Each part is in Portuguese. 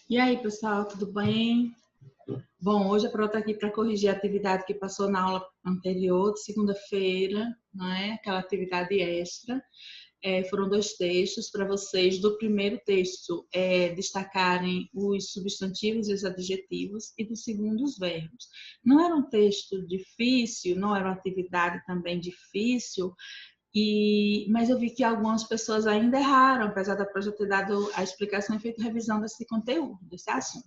E aí, pessoal, tudo bem? Bom, hoje a Pro está aqui para corrigir a atividade que passou na aula anterior, de segunda-feira, não é? Aquela atividade extra. Foram dois textos para vocês. Do primeiro texto, destacarem os substantivos e os adjetivos, e do segundo, os verbos. Não era um texto difícil, não era uma atividade também difícil, mas eu vi que algumas pessoas ainda erraram, apesar da Pro já ter dado a explicação e feito revisão desse conteúdo, desse assunto.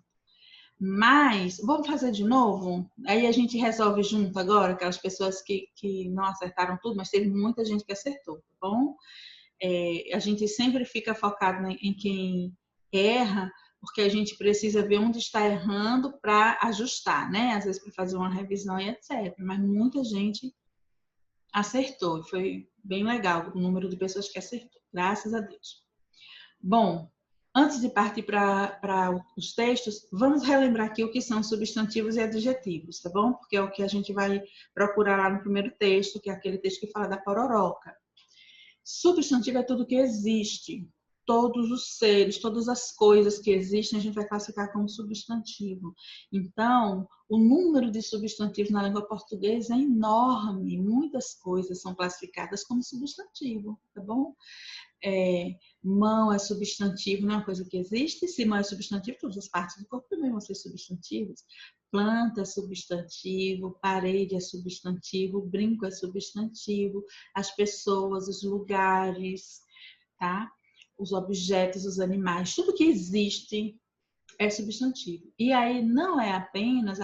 Mas, vamos fazer de novo? Aí a gente resolve junto agora, aquelas pessoas que não acertaram tudo, mas teve muita gente que acertou, tá bom? A gente sempre fica focado em quem erra, porque a gente precisa ver onde está errando para ajustar, né? Às vezes para fazer uma revisão e etc. Mas muita gente acertou, foi bem legal o número de pessoas que acertou, graças a Deus. Bom, antes de partir para os textos, vamos relembrar aqui o que são substantivos e adjetivos, tá bom? Porque é o que a gente vai procurar lá no primeiro texto, que é aquele texto que fala da pororoca. Substantivo é tudo que existe. Todos os seres, todas as coisas que existem, a gente vai classificar como substantivo. Então, o número de substantivos na língua portuguesa é enorme. Muitas coisas são classificadas como substantivo, tá bom? Mão é substantivo, não é uma coisa que existe. Se mão é substantivo, todas as partes do corpo também vão ser substantivos. Planta é substantivo, parede é substantivo, brinco é substantivo, as pessoas, os lugares, tá? Os objetos, os animais, tudo que existe é substantivo. E aí não é apenas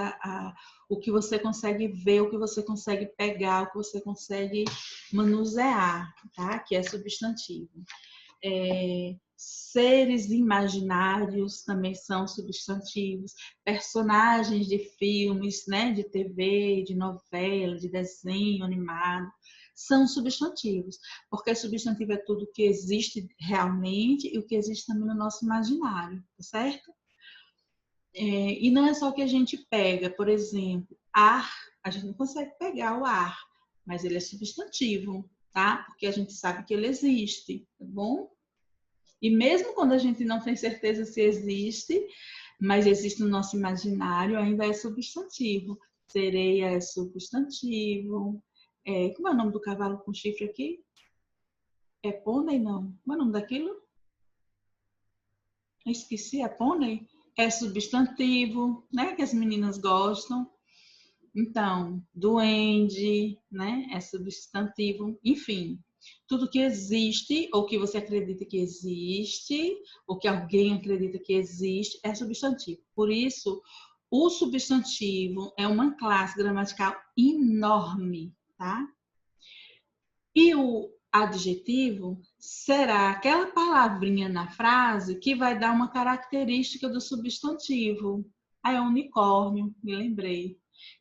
o que você consegue ver, o que você consegue pegar, o que você consegue manusear, tá? Que é substantivo. Seres imaginários também são substantivos, personagens de filmes, né, de TV, de novela, de desenho animado, são substantivos, porque substantivo é tudo que existe realmente e o que existe também no nosso imaginário, tá certo? E não é só o que a gente pega, por exemplo, ar, a gente não consegue pegar o ar, mas ele é substantivo, tá? Porque a gente sabe que ele existe, tá bom? E mesmo quando a gente não tem certeza se existe, mas existe no nosso imaginário, ainda é substantivo. Sereia é substantivo. Como é o nome do cavalo com chifre aqui? É pônei, não? Como é o nome daquilo? Eu esqueci, é pônei? É substantivo, né? Que as meninas gostam. Então, duende, né? É substantivo. Enfim, tudo que existe, ou que você acredita que existe, ou que alguém acredita que existe, é substantivo. Por isso, o substantivo é uma classe gramatical enorme, tá? E o adjetivo será aquela palavrinha na frase que vai dar uma característica do substantivo. É unicórnio, me lembrei.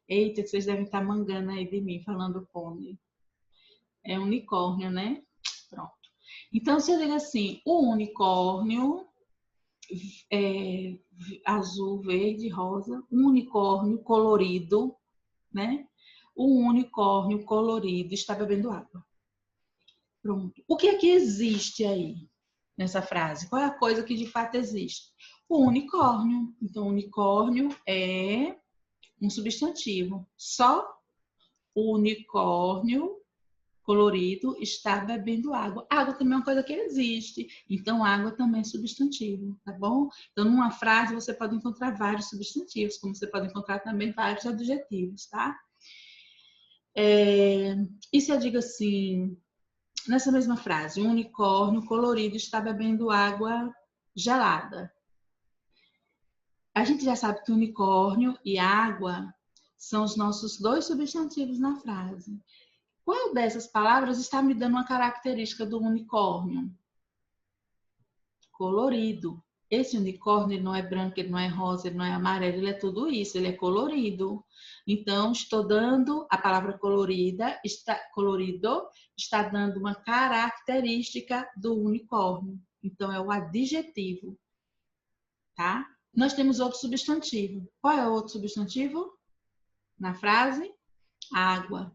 Eita, vocês devem estar mangando aí de mim, falando pônei. É unicórnio, né? Pronto. Então, se eu digo assim, o unicórnio é azul, verde, rosa, um unicórnio colorido, né? O unicórnio colorido está bebendo água. Pronto. O que é que existe aí nessa frase? Qual é a coisa que de fato existe? O unicórnio. Então, unicórnio é um substantivo. Só o unicórnio colorido está bebendo água. Água também é uma coisa que existe. Então, água também é substantivo, tá bom? Então, numa frase você pode encontrar vários substantivos, como você pode encontrar também vários adjetivos, tá? E se eu digo assim, nessa mesma frase, um unicórnio colorido está bebendo água gelada. A gente já sabe que unicórnio e água são os nossos dois substantivos na frase. Qual dessas palavras está me dando uma característica do unicórnio? Colorido. Esse unicórnio ele não é branco, ele não é rosa, ele não é amarelo, ele é tudo isso, ele é colorido. Então, estou dando a palavra colorido está dando uma característica do unicórnio. Então, é o adjetivo, tá? Nós temos outro substantivo. Qual é o outro substantivo? Na frase, água.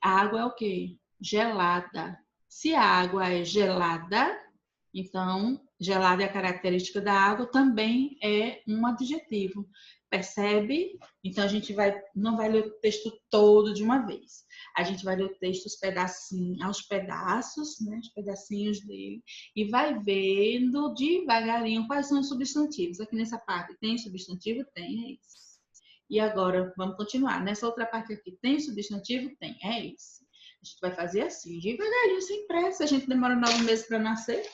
A água é o quê? Gelada. Se a água é gelada, então Gelado é a característica da água, também é um adjetivo. Percebe? Então, a gente não vai ler o texto todo de uma vez. A gente vai ler o texto aos pedaços, né? Os pedacinhos dele, e vai vendo devagarinho quais são os substantivos. Aqui nessa parte tem substantivo? Tem, é isso. E agora, vamos continuar. Nessa outra parte aqui, tem substantivo? Tem, é isso. A gente vai fazer assim, devagarinho, sem pressa. A gente demora 9 meses para nascer.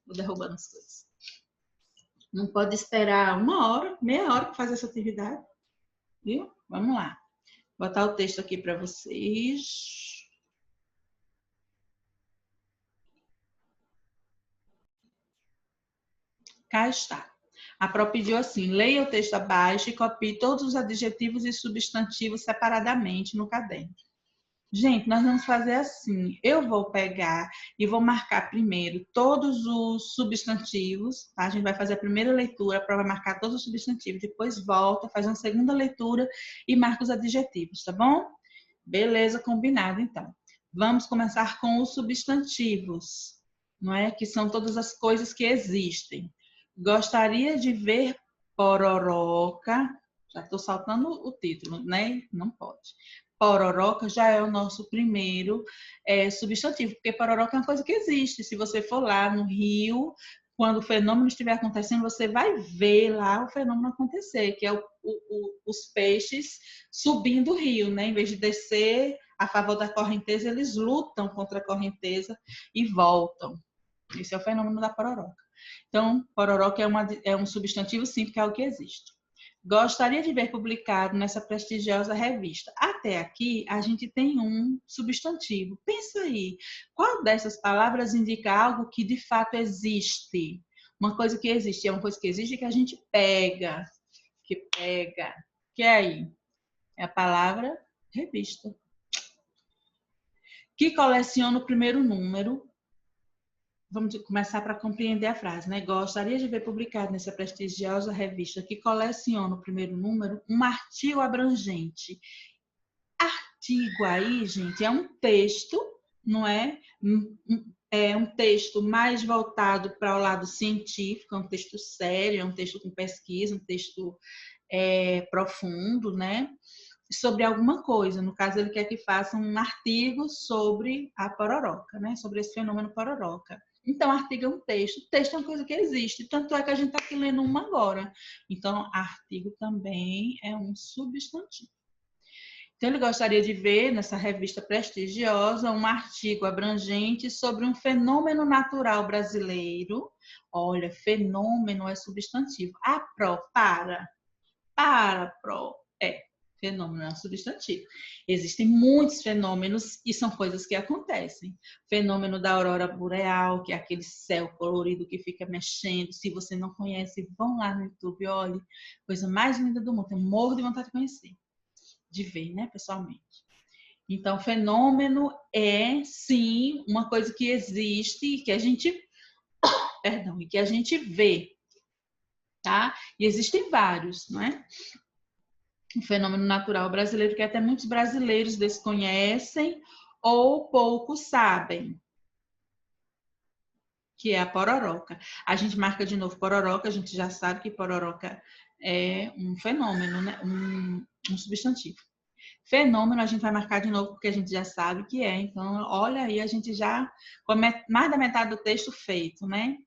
Vou derrubando as coisas. Não pode esperar 1 hora, meia hora para fazer essa atividade. Viu? Vamos lá. Vou botar o texto aqui para vocês. Cá está. A Pro pediu assim: leia o texto abaixo e copie todos os adjetivos e substantivos separadamente no caderno. Gente, nós vamos fazer assim. Eu vou pegar e vou marcar primeiro todos os substantivos. Tá? A gente vai fazer a primeira leitura, para marcar todos os substantivos. Depois volta, faz uma segunda leitura e marca os adjetivos, tá bom? Beleza, combinado então. Vamos começar com os substantivos, não é? Que são todas as coisas que existem. Gostaria de ver pororoca. Já estou saltando o título, né? Não pode. Pororoca já é o nosso primeiro substantivo, porque pororoca é uma coisa que existe. Se você for lá no rio, quando o fenômeno estiver acontecendo, você vai ver lá o fenômeno acontecer, que é os peixes subindo o rio, né? Em vez de descer a favor da correnteza, eles lutam contra a correnteza e voltam. Esse é o fenômeno da pororoca. Então, pororoca é um substantivo, sim, porque é o que existe. Gostaria de ver publicado nessa prestigiosa revista. Até aqui, a gente tem um substantivo. Pensa aí, qual dessas palavras indica algo que de fato existe? Uma coisa que existe, é uma coisa que existe que a gente pega. Que é aí? É a palavra revista. Que coleciona o primeiro número. Vamos começar para compreender a frase, né? Gostaria de ver publicado nessa prestigiosa revista que coleciona o primeiro número um artigo abrangente. Artigo aí, gente, é um texto, não é? É um texto mais voltado para o lado científico, é um texto sério, é um texto com pesquisa, um texto profundo, né? Sobre alguma coisa. No caso, ele quer que faça um artigo sobre a pororoca, né? Sobre esse fenômeno pororoca. Então, artigo é um texto. O texto é uma coisa que existe. Tanto é que a gente está aqui lendo uma agora. Então, artigo também é um substantivo. Então, ele gostaria de ver nessa revista prestigiosa um artigo abrangente sobre um fenômeno natural brasileiro. Olha, fenômeno é substantivo. A Pro, Pro. Fenômeno é um substantivo. Existem muitos fenômenos e são coisas que acontecem. Fenômeno da aurora boreal, que é aquele céu colorido que fica mexendo. Se você não conhece, vão lá no YouTube, olhe. Coisa mais linda do mundo. Eu morro de vontade de conhecer. De ver, né, pessoalmente. Então, fenômeno é, sim, uma coisa que existe e que a gente, e que a gente vê, tá? E existem vários, não é? Um fenômeno natural brasileiro que até muitos brasileiros desconhecem ou pouco sabem, que é a pororoca. A gente marca de novo pororoca, a gente já sabe que pororoca é um fenômeno, né? um substantivo. Fenômeno a gente vai marcar de novo porque a gente já sabe que é. Então, olha aí, a gente já com mais da metade do texto feito, né?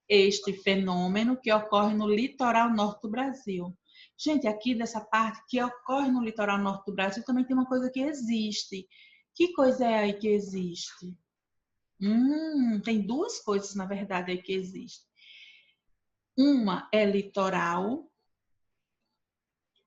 Este fenômeno que ocorre no litoral norte do Brasil. Gente, aqui dessa parte que ocorre no litoral norte do Brasil também tem uma coisa que existe. Que coisa é aí que existe? Tem duas coisas, na verdade, aí que existem. Uma é litoral.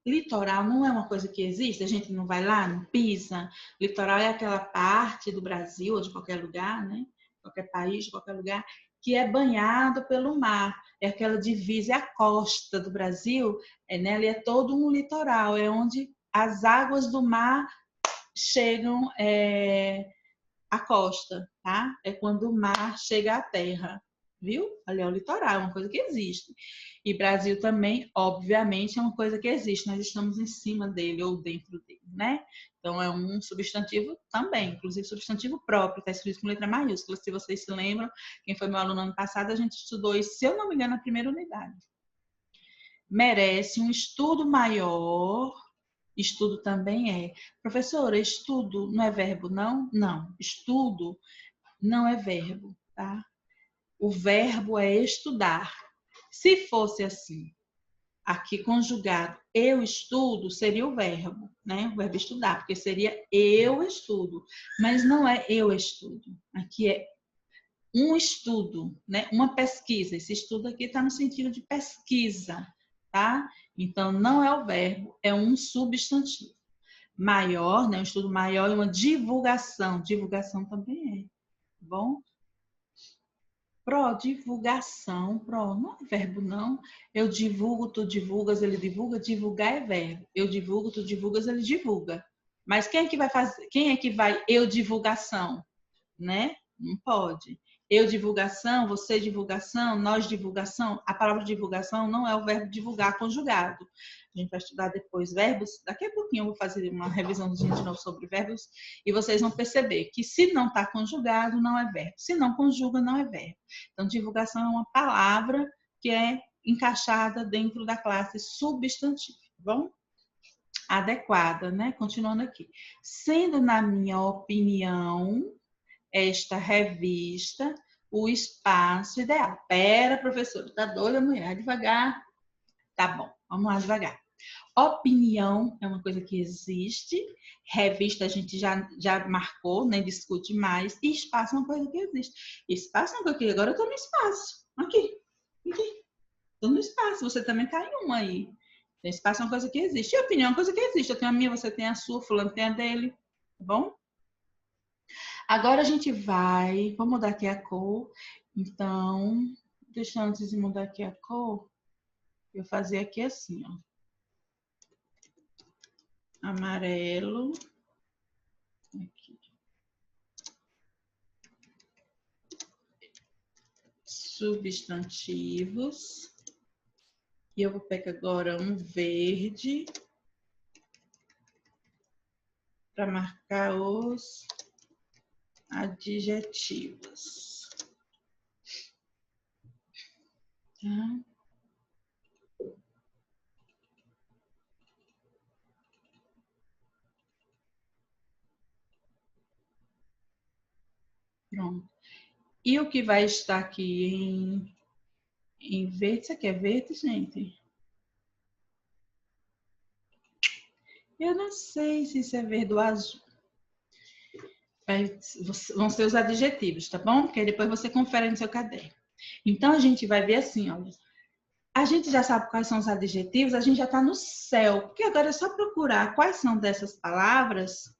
Litoral não é uma coisa que existe, a gente não vai lá, não pisa. Litoral é aquela parte do Brasil, ou de qualquer lugar, né? Qualquer país, de qualquer lugar, que é banhado pelo mar. É aquela divisa, é a costa do Brasil, né? Ali é todo um litoral, é onde as águas do mar chegam à costa, tá? É quando o mar chega à terra. viu? Ali é o litoral, é uma coisa que existe. E Brasil também, obviamente, é uma coisa que existe. Nós estamos em cima dele ou dentro dele, né? Então, é um substantivo também, inclusive substantivo próprio, está escrito com letra maiúscula. Se vocês se lembram, quem foi meu aluno ano passado, a gente estudou isso, se eu não me engano, na primeira unidade. Merece um estudo maior. Estudo também é. Professora, estudo não é verbo, não? Não. Estudo não é verbo, tá? O verbo é estudar. Se fosse assim, aqui conjugado, eu estudo, seria o verbo, né? O verbo estudar, porque seria eu estudo. Mas não é eu estudo. Aqui é um estudo, né? Uma pesquisa. Esse estudo aqui está no sentido de pesquisa, tá? Então, não é o verbo, é um substantivo. Maior, né? Um estudo maior e uma divulgação. Divulgação também é, tá bom? Divulgação, não é verbo, não. Eu divulgo, tu divulgas, ele divulga. Divulgar é verbo. Eu divulgo, tu divulgas, ele divulga. Mas quem é que vai fazer? Quem é que vai eu divulgação, né? Não pode. Eu divulgação, você divulgação, nós divulgação. A palavra divulgação não é o verbo divulgar conjugado. A gente vai estudar depois verbos. Daqui a pouquinho eu vou fazer uma revisão de novo sobre verbos e vocês vão perceber que se não está conjugado, não é verbo. Se não conjuga, não é verbo. Então, divulgação é uma palavra que é encaixada dentro da classe substantivo, tá bom? Adequada, né? Continuando aqui. Sendo, na minha opinião, esta revista o espaço ideal. Pera, professora, tá doida, mulher? Devagar. Tá bom, vamos lá devagar. Opinião é uma coisa que existe, revista a gente já marcou, nem discute mais, e espaço é uma coisa que existe. Espaço é uma coisa que agora eu tô no espaço. Aqui. Tô no espaço, você também tá em uma aí. Então, espaço é uma coisa que existe. E opinião é uma coisa que existe. Eu tenho a minha, você tem a sua, fulano tem a dele. Tá bom? Agora a gente vai, vou mudar aqui a cor. Então, deixa eu, antes de mudar aqui a cor, eu fazer aqui assim, ó. Amarelo. Aqui. Substantivos. E eu vou pegar agora um verde para marcar os adjetivos. Tá? Pronto. E o que vai estar aqui em verde? Isso aqui é verde, gente? Eu não sei se isso é verde ou azul. Vão ser os adjetivos, tá bom? Porque aí depois você confere no seu caderno. Então, a gente vai ver assim, olha. A gente já sabe quais são os adjetivos, a gente já está no céu. Porque agora é só procurar quais são dessas palavras.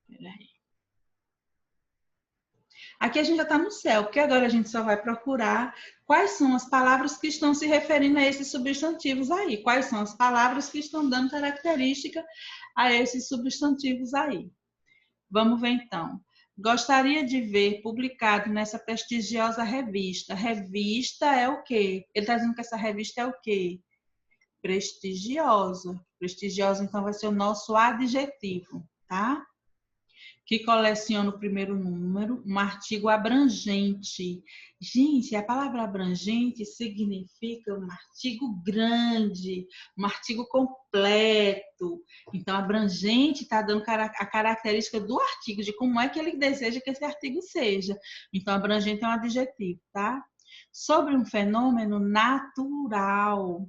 Peraí. Aqui a gente já está no céu, porque agora a gente só vai procurar quais são as palavras que estão se referindo a esses substantivos aí. Quais são as palavras que estão dando característica a esses substantivos aí. Vamos ver então. Gostaria de ver publicado nessa prestigiosa revista. Revista é o quê? Ele está dizendo que essa revista é o quê? Prestigiosa. Prestigiosa, então, vai ser o nosso adjetivo, tá? Que coleciona o primeiro número, um artigo abrangente. Gente, a palavra abrangente significa um artigo grande, um artigo completo. Então, abrangente está dando a característica do artigo, de como é que ele deseja que esse artigo seja. Então, abrangente é um adjetivo, tá? Sobre um fenômeno natural.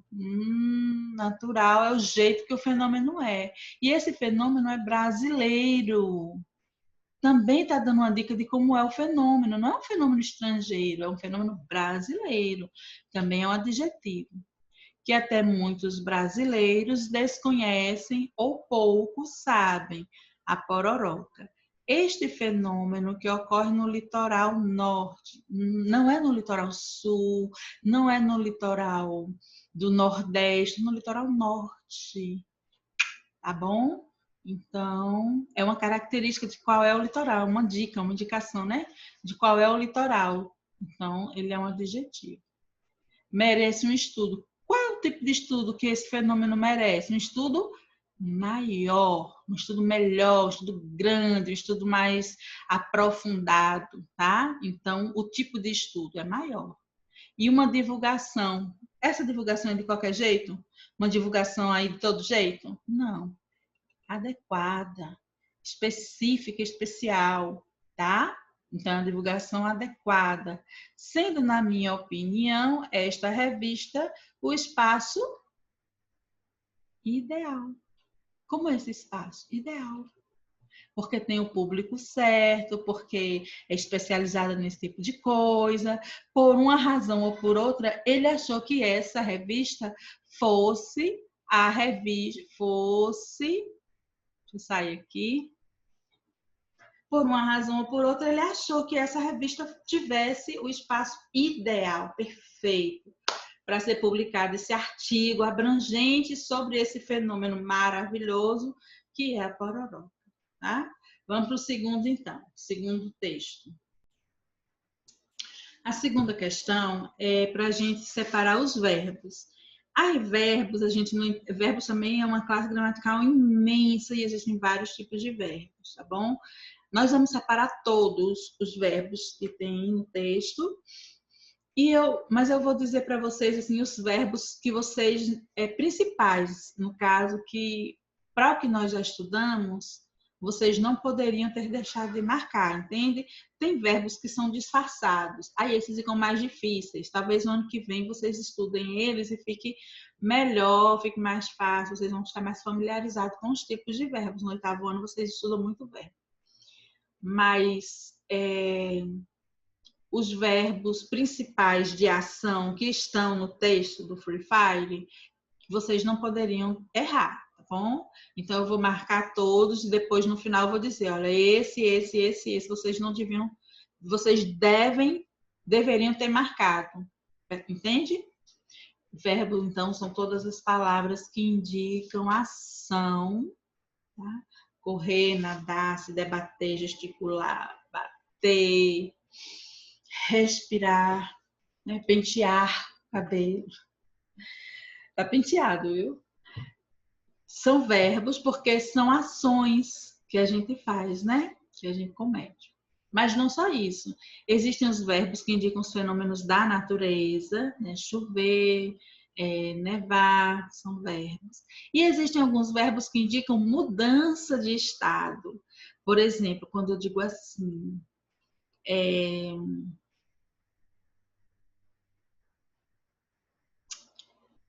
Natural é o jeito que o fenômeno é. E esse fenômeno é brasileiro. Também está dando uma dica de como é o fenômeno. Não é um fenômeno estrangeiro, é um fenômeno brasileiro. Também é um adjetivo. Que até muitos brasileiros desconhecem ou pouco sabem. A pororoca. Este fenômeno que ocorre no litoral norte, não é no litoral sul, não é no litoral do nordeste, no litoral norte. Tá bom? Então, é uma característica de qual é o litoral, uma dica, uma indicação, né? De qual é o litoral Então, ele é um adjetivo. Merece um estudo. Qual é o tipo de estudo que esse fenômeno merece? Um estudo maior, um estudo melhor, um estudo grande, um estudo mais aprofundado, tá? Então, o tipo de estudo é maior. E uma divulgação. Essa divulgação é de qualquer jeito? Uma divulgação aí de todo jeito? Não. Adequada, específica, especial, tá? Então, a divulgação adequada. Sendo, na minha opinião, esta revista o espaço ideal. Como é esse espaço? Ideal. Porque tem o público certo, porque é especializada nesse tipo de coisa. Por uma razão ou por outra, ele achou que essa revista fosse a revista, deixa eu sair aqui. Por uma razão ou por outra, ele achou que essa revista tivesse o espaço ideal, perfeito, para ser publicado esse artigo abrangente sobre esse fenômeno maravilhoso que é a pororoca. Tá? Vamos para o segundo, então. Segundo texto. A segunda questão é para a gente separar os verbos. Aí, verbos, verbos também é uma classe gramatical imensa e existem vários tipos de verbos, tá bom? Nós vamos separar todos os verbos que tem no texto. Mas eu vou dizer para vocês assim, os verbos que vocês principais, no caso, que para o que nós já estudamos, vocês não poderiam ter deixado de marcar, entende? Tem verbos que são disfarçados, aí esses ficam mais difíceis. Talvez no ano que vem vocês estudem eles e fique melhor, fique mais fácil, vocês vão estar mais familiarizados com os tipos de verbos. No 8º ano vocês estudam muito verbo. Mas os verbos principais de ação que estão no texto do Free Fire, vocês não poderiam errar, tá bom? Então, eu vou marcar todos e depois no final eu vou dizer, olha, esse, vocês deveriam ter marcado, entende? Verbo, então, são todas as palavras que indicam ação, tá? Correr, nadar, se debater, gesticular, bater, respirar, né? Pentear cabelo. Tá penteado, viu? São verbos porque são ações que a gente faz, né? Que a gente comete. Mas não só isso. Existem os verbos que indicam os fenômenos da natureza, né? Chover, nevar, são verbos. E existem alguns verbos que indicam mudança de estado. Por exemplo, quando eu digo assim,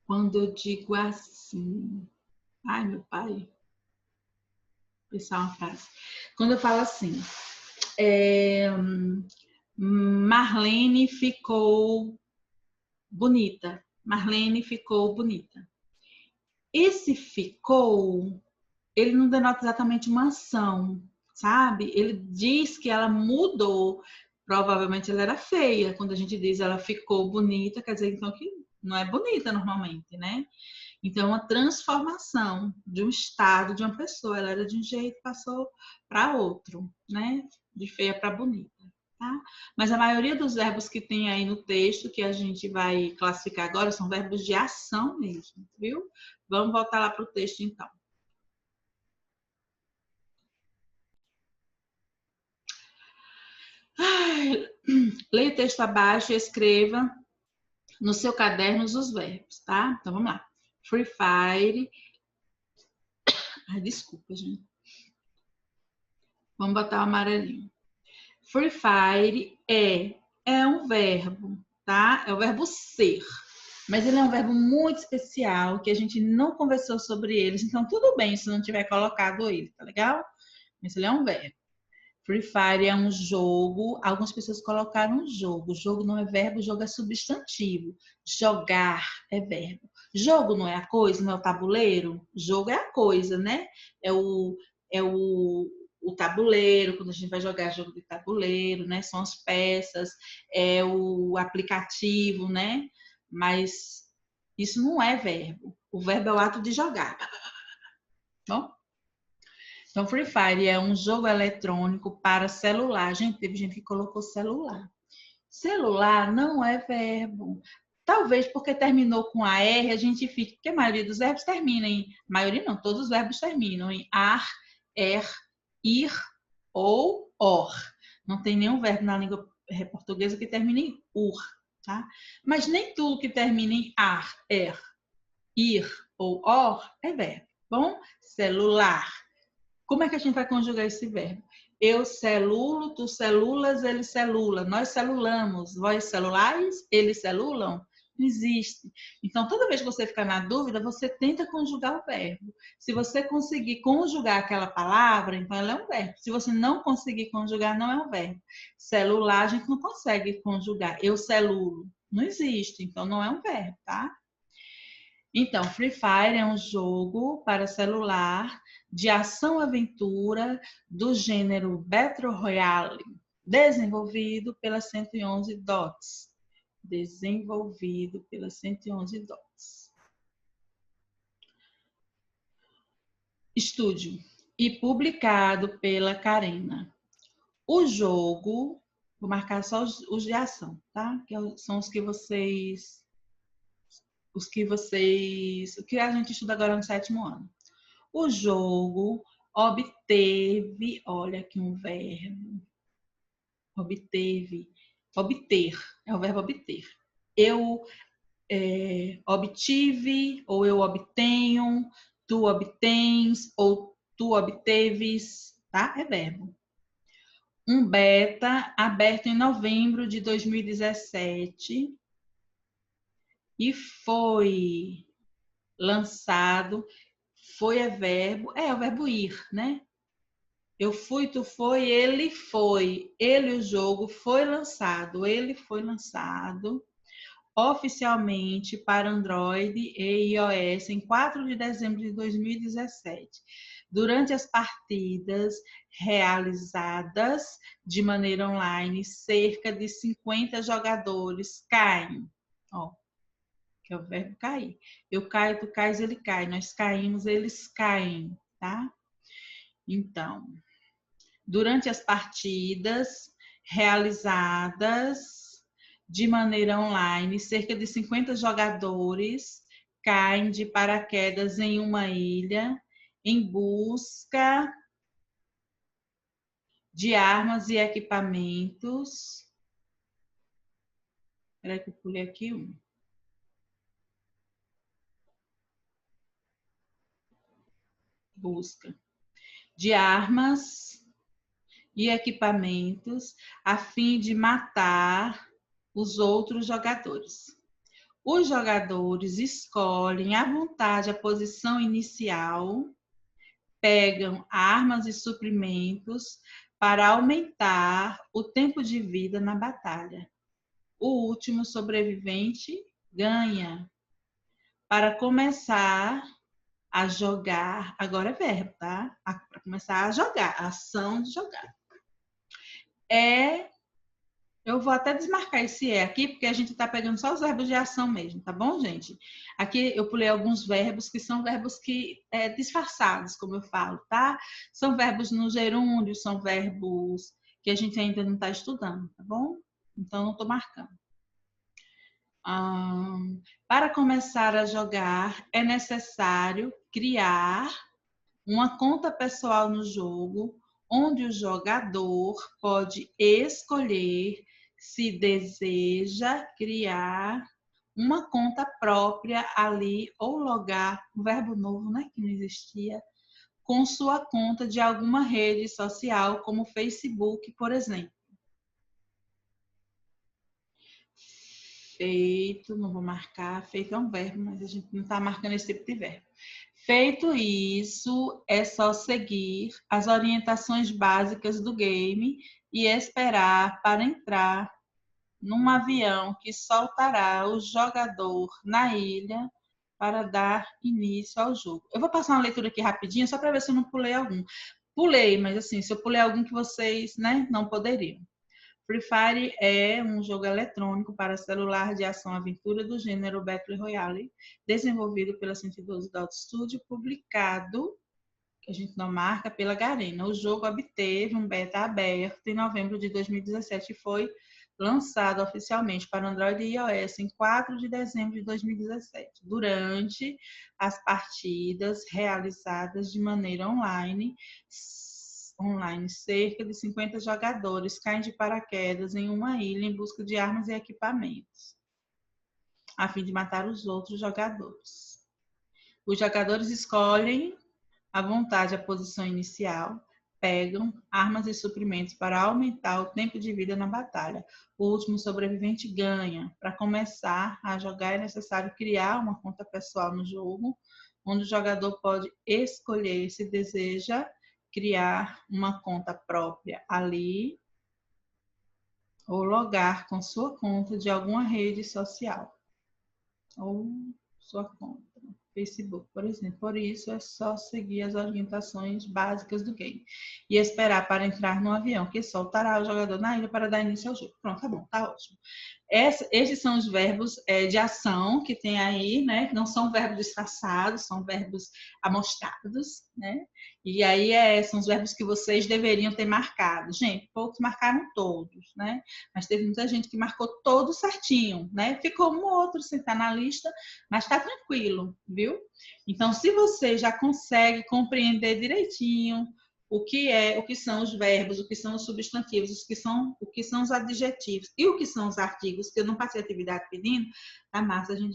quando eu digo assim, ai meu pai, vou pensar uma frase. Quando eu falo assim, Marlene ficou bonita. Marlene ficou bonita. Esse ficou, ele não denota exatamente uma ação, sabe? Ele diz que ela mudou. Provavelmente ela era feia. Quando a gente diz ela ficou bonita, quer dizer então que não é bonita normalmente, né? Então, uma transformação de um estado de uma pessoa. Ela era de um jeito, passou para outro, né? De feia para bonita. Tá? Mas a maioria dos verbos que tem aí no texto, que a gente vai classificar agora, são verbos de ação mesmo, viu? Vamos voltar lá para o texto, então. Leia o texto abaixo e escreva no seu caderno os verbos, tá? Então, vamos lá. Free Fire. Ai, desculpa, gente. Vamos botar o amarelinho. Free Fire é um verbo, tá? É o verbo ser. Mas ele é um verbo muito especial, que a gente não conversou sobre eles. Então, tudo bem se não tiver colocado ele, tá legal? Mas ele é um verbo. Free Fire é um jogo. Algumas pessoas colocaram jogo. Jogo não é verbo, jogo é substantivo. Jogar é verbo. Jogo não é a coisa, não é o tabuleiro? Jogo é a coisa, né? É o tabuleiro, quando a gente vai jogar jogo de tabuleiro, né? São as peças, é o aplicativo, né? Mas isso não é verbo. O verbo é o ato de jogar. Bom? Então, Free Fire é um jogo eletrônico para celular. Gente, teve gente que colocou celular. Celular não é verbo. Talvez porque terminou com AR, a gente fique, porque a maioria dos verbos termina em, maioria não, todos os verbos terminam em ar, er, ir ou or. Não tem nenhum verbo na língua portuguesa que termine em ur, tá? Mas nem tudo que termina em ar, er, ir ou or é verbo. Bom, celular. Como é que a gente vai conjugar esse verbo? Eu celulo, tu celulas, ele celula. Nós celulamos. Vós celulais, eles celulam? Não existe. Então, toda vez que você ficar na dúvida, você tenta conjugar o verbo. Se você conseguir conjugar aquela palavra, então ela é um verbo. Se você não conseguir conjugar, não é um verbo. Celular, a gente não consegue conjugar. Eu celulo. Não existe. Então, não é um verbo, tá? Então, Free Fire é um jogo para celular de ação-aventura do gênero Battle Royale, desenvolvido pela 111 Dots. Desenvolvido pela 111 Dots. Estúdio e publicado pela Carena. O jogo, vou marcar só os de ação, tá? Que são os que o que a gente estuda agora no 7º ano. O jogo obteve, olha aqui um verbo, obteve, obter, é o verbo obter. Eu obtive, ou eu obtenho, tu obtens, ou tu obteves, tá? É verbo. Um beta aberto em novembro de 2017 e foi lançado. Foi é o verbo ir, né? Eu fui, tu foi, ele foi. Ele, o jogo, foi lançado. Ele foi lançado oficialmente para Android e iOS em 4 de dezembro de 2017. Durante as partidas realizadas de maneira online, cerca de 50 jogadores caem. Ó, que é o verbo cair. Eu caio, tu cais, ele cai. Nós caímos, eles caem, tá? Então, durante as partidas realizadas de maneira online, cerca de 50 jogadores caem de paraquedas em uma ilha em busca de armas e equipamentos. Espera que eu pulei aqui um. Busca de armas e equipamentos a fim de matar os outros jogadores. Os jogadores escolhem à vontade a posição inicial, pegam armas e suprimentos para aumentar o tempo de vida na batalha. O último sobrevivente ganha. Para começar a jogar, agora é verbo, tá? Para começar a jogar, a ação de jogar. Eu vou até desmarcar esse aqui, porque a gente está pegando só os verbos de ação mesmo, tá bom, gente? Aqui eu pulei alguns verbos que são verbos disfarçados, como eu falo, tá? São verbos no gerúndio, são verbos que a gente ainda não está estudando, tá bom? Então, não estou marcando. Para começar a jogar, é necessário criar uma conta pessoal no jogo, onde o jogador pode escolher se deseja criar uma conta própria ali ou logar, um verbo novo, né, que não existia, com sua conta de alguma rede social, como Facebook, por exemplo. Feito, não vou marcar, feito é um verbo, mas a gente não está marcando esse tipo de verbo. Feito isso, é só seguir as orientações básicas do game e esperar para entrar num avião que soltará o jogador na ilha para dar início ao jogo. Eu vou passar uma leitura aqui rapidinho, só para ver se eu não pulei algum. Pulei, mas assim, se eu pulei algum que vocês, né, não poderiam. Free Fire é um jogo eletrônico para celular de ação-aventura do gênero Battle Royale, desenvolvido pela 112 Dot Studio, publicado, que a gente não marca, pela Garena. O jogo obteve um beta aberto em novembro de 2017 e foi lançado oficialmente para Android e iOS em 4 de dezembro de 2017. Durante as partidas realizadas de maneira online, cerca de 50 jogadores caem de paraquedas em uma ilha em busca de armas e equipamentos, a fim de matar os outros jogadores. Os jogadores escolhem à vontade a posição inicial, pegam armas e suprimentos para aumentar o tempo de vida na batalha. O último sobrevivente ganha. Para começar a jogar é necessário criar uma conta pessoal no jogo, onde o jogador pode escolher se deseja criar uma conta própria ali ou logar com sua conta de alguma rede social ou sua conta Facebook, por exemplo. Por isso, é só seguir as orientações básicas do game e esperar para entrar no avião, que soltará o jogador na ilha para dar início ao jogo. Pronto, tá bom, tá ótimo. Esses são os verbos de ação que tem aí, né? Não são verbos disfarçados, são verbos amostrados, né? E aí são os verbos que vocês deveriam ter marcado. Gente, poucos marcaram todos, né? Mas teve muita gente que marcou todo certinho, né? Ficou um ou outro sem estar na lista, mas tá tranquilo, viu? Então, se você já consegue compreender direitinho o que são os verbos, o que são os substantivos, o que são os adjetivos e o que são os artigos, que eu não passei a atividade pedindo, tá massa, a gente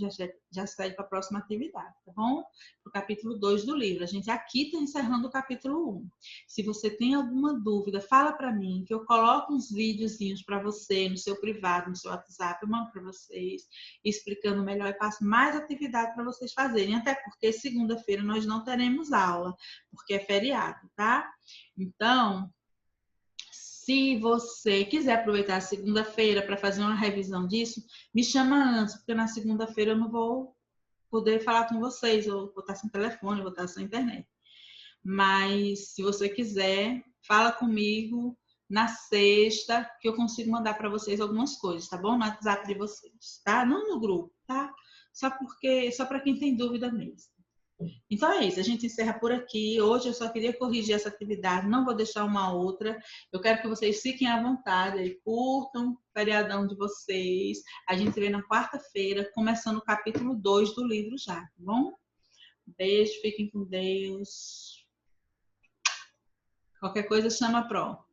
já segue para a próxima atividade, tá bom? Para o capítulo 2 do livro. A gente aqui está encerrando o capítulo 1. Se você tem alguma dúvida, fala para mim, que eu coloco uns videozinhos para você no seu privado, no seu WhatsApp, eu mando para vocês, explicando melhor e passo mais atividade para vocês fazerem, até porque segunda-feira nós não teremos aula, porque é feriado, tá? Então, se você quiser aproveitar a segunda-feira para fazer uma revisão disso, me chama antes, porque na segunda-feira eu não vou poder falar com vocês, eu vou estar sem telefone, eu vou estar sem internet. Mas, se você quiser, fala comigo na sexta, que eu consigo mandar para vocês algumas coisas, tá bom? No WhatsApp de vocês, tá? Não no grupo, tá? Só para quem tem dúvida mesmo. Então é isso, a gente encerra por aqui. Hoje eu só queria corrigir essa atividade, não vou deixar uma outra. Eu quero que vocês fiquem à vontade e curtam o feriadão de vocês. A gente se vê na quarta-feira, começando o capítulo 2 do livro já, tá bom? Beijo, fiquem com Deus. Qualquer coisa chama a Pro.